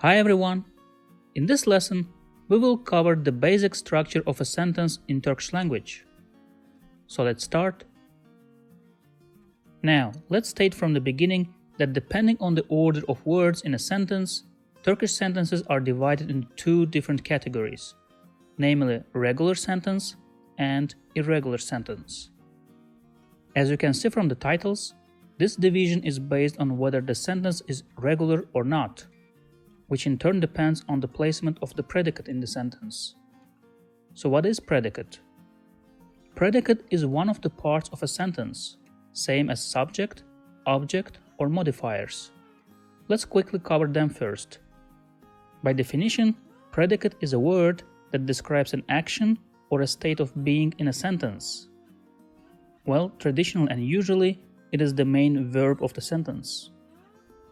Hi everyone! In this lesson, we will cover the basic structure of a sentence in Turkish language. So let's start. Now, let's state from the beginning that depending on the order of words in a sentence, Turkish sentences are divided into two different categories, namely regular sentence and irregular sentence. As you can see from the titles, this division is based on whether the sentence is regular or not, which in turn depends on the placement of the predicate in the sentence. So what is predicate? Predicate is one of the parts of a sentence, same as subject, object, or modifiers. Let's quickly cover them first. By definition, predicate is a word that describes an action or a state of being in a sentence. Well, traditionally and usually, it is the main verb of the sentence.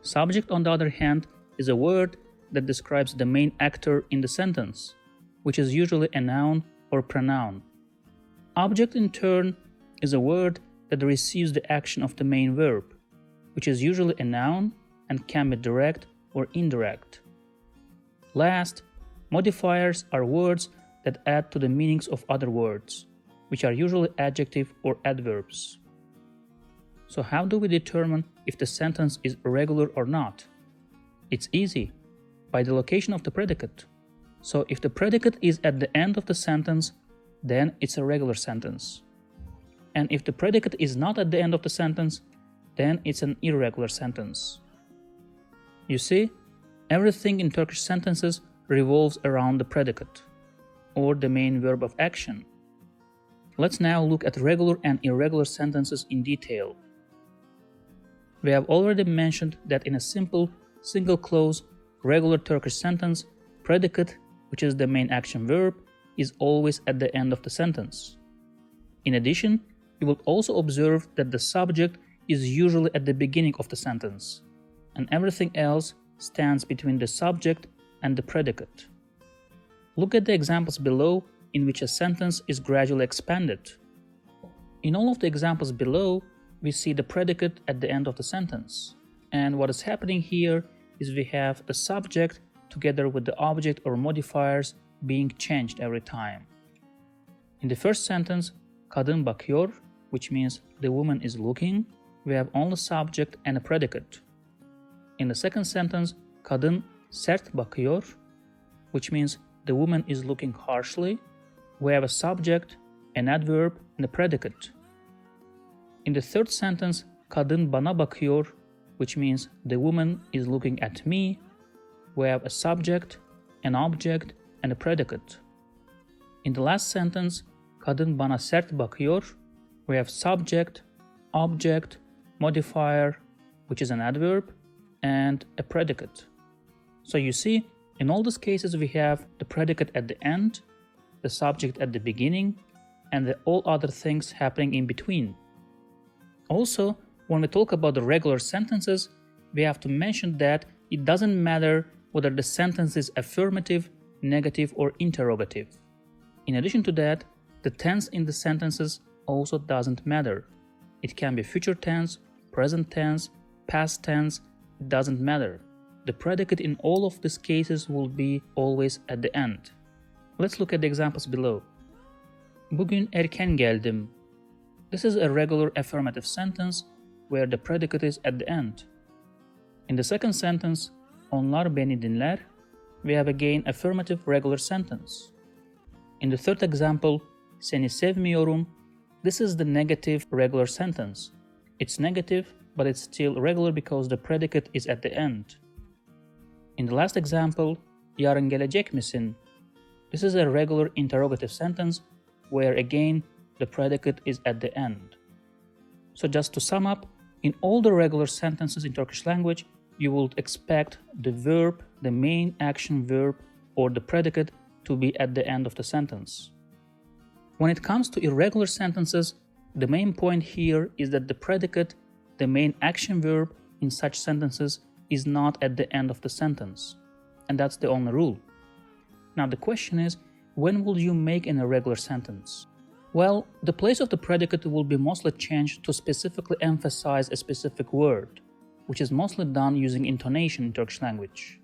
Subject, on the other hand, is a word that describes the main actor in the sentence, which is usually a noun or pronoun. Object, in turn, is a word that receives the action of the main verb, which is usually a noun and can be direct or indirect. Last, modifiers are words that add to the meanings of other words, which are usually adjective or adverbs. So how do we determine if the sentence is irregular or not? It's easy, by the location of the predicate. So if the predicate is at the end of the sentence, then it's a regular sentence. And if the predicate is not at the end of the sentence, then it's an irregular sentence. You see, everything in Turkish sentences revolves around the predicate, or the main verb of action. Let's now look at regular and irregular sentences in detail. We have already mentioned that in a simple, single clause, regular Turkish sentence, predicate, which is the main action verb, is always at the end of the sentence. In addition, you will also observe that the subject is usually at the beginning of the sentence, and everything else stands between the subject and the predicate. Look at the examples below in which a sentence is gradually expanded. In all of the examples below, we see the predicate at the end of the sentence. And what is happening here is we have the subject together with the object or modifiers being changed every time. In the first sentence, kadın bakıyor, which means the woman is looking, we have only subject and a predicate. In the second sentence, kadın sert bakıyor, which means the woman is looking harshly, we have a subject, an adverb, and a predicate. In the third sentence, kadın bana bakıyor, which means the woman is looking at me, we have a subject, an object, and a predicate. In the last sentence, kadın bana sert bakıyor, we have subject, object, modifier, which is an adverb, and a predicate. So you see, in all these cases we have the predicate at the end, the subject at the beginning, and all other things happening in between. Also, when we talk about the regular sentences, we have to mention that it doesn't matter whether the sentence is affirmative, negative, or interrogative. In addition to that, the tense in the sentences also doesn't matter. It can be future tense, present tense, past tense, it doesn't matter. The predicate in all of these cases will be always at the end. Let's look at the examples below. Bugün erken geldim. This is a regular affirmative sentence where the predicate is at the end. In the second sentence, onlar beni dinler, we have again affirmative regular sentence. In the third example, seni sevmiyorum, this is the negative regular sentence. It's negative, but it's still regular because the predicate is at the end. In the last example, yarın gelecek misin? This is a regular interrogative sentence where again the predicate is at the end. So just to sum up, in all the regular sentences in Turkish language, you would expect the verb, the main action verb, or the predicate to be at the end of the sentence. When it comes to irregular sentences, the main point here is that the predicate, the main action verb in such sentences, is not at the end of the sentence. And that's the only rule. Now the question is, when will you make an irregular sentence? Well, the place of the predicate will be mostly changed to specifically emphasize a specific word, which is mostly done using intonation in Turkish language.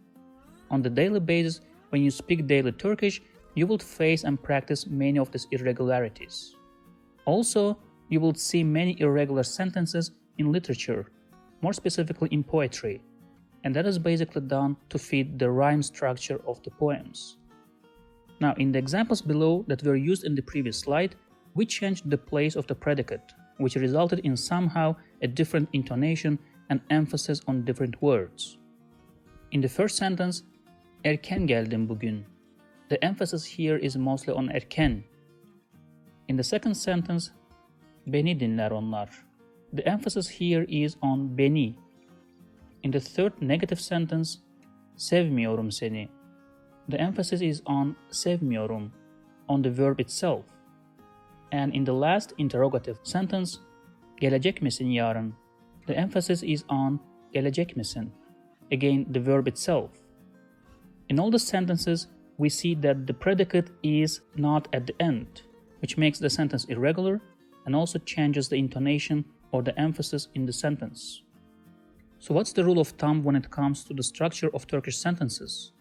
On the daily basis, when you speak daily Turkish, you will face and practice many of these irregularities. Also, you will see many irregular sentences in literature, more specifically in poetry, and that is basically done to fit the rhyme structure of the poems. Now, in the examples below that were used in the previous slide, we changed the place of the predicate, which resulted in somehow a different intonation and emphasis on different words. In the first sentence, erken geldim bugün. The emphasis here is mostly on erken. In the second sentence, beni dinler onlar. The emphasis here is on beni. In the third negative sentence, sevmiyorum seni. The emphasis is on sevmiyorum, on the verb itself. And in the last interrogative sentence, gelecek misin yarın? The emphasis is on gelecek misin, again the verb itself. In all the sentences, we see that the predicate is not at the end, which makes the sentence irregular and also changes the intonation or the emphasis in the sentence. So what's the rule of thumb when it comes to the structure of Turkish sentences?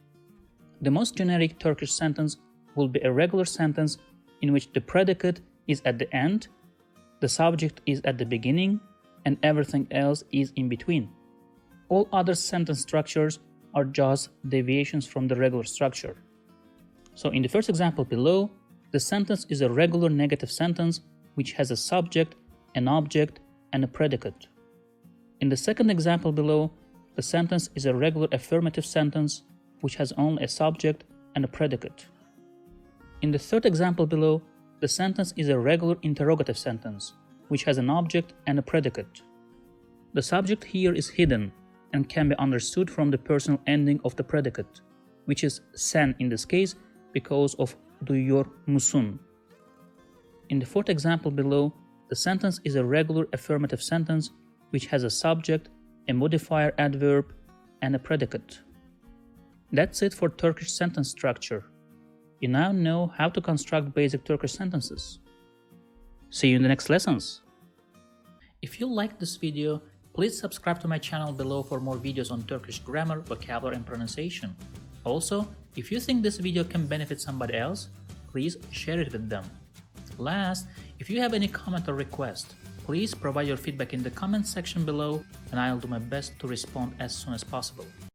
The most generic Turkish sentence will be a regular sentence in which the predicate is at the end, the subject is at the beginning, and everything else is in between. All other sentence structures are just deviations from the regular structure. So in the first example below, the sentence is a regular negative sentence which has a subject, an object, and a predicate. In the second example below, the sentence is a regular affirmative sentence which has only a subject and a predicate. In the third example below, the sentence is a regular interrogative sentence which has an object and a predicate. The subject here is hidden and can be understood from the personal ending of the predicate, which is sen in this case because of duyuyor musun. In the fourth example below, the sentence is a regular affirmative sentence which has a subject, a modifier adverb, and a predicate. That's it for Turkish sentence structure. You now know how to construct basic Turkish sentences. See you in the next lessons. If you liked this video, please subscribe to my channel below for more videos on Turkish grammar, vocabulary, and pronunciation. Also, if you think this video can benefit somebody else, please share it with them. Last, if you have any comment or request, please provide your feedback in the comment section below and I'll do my best to respond as soon as possible.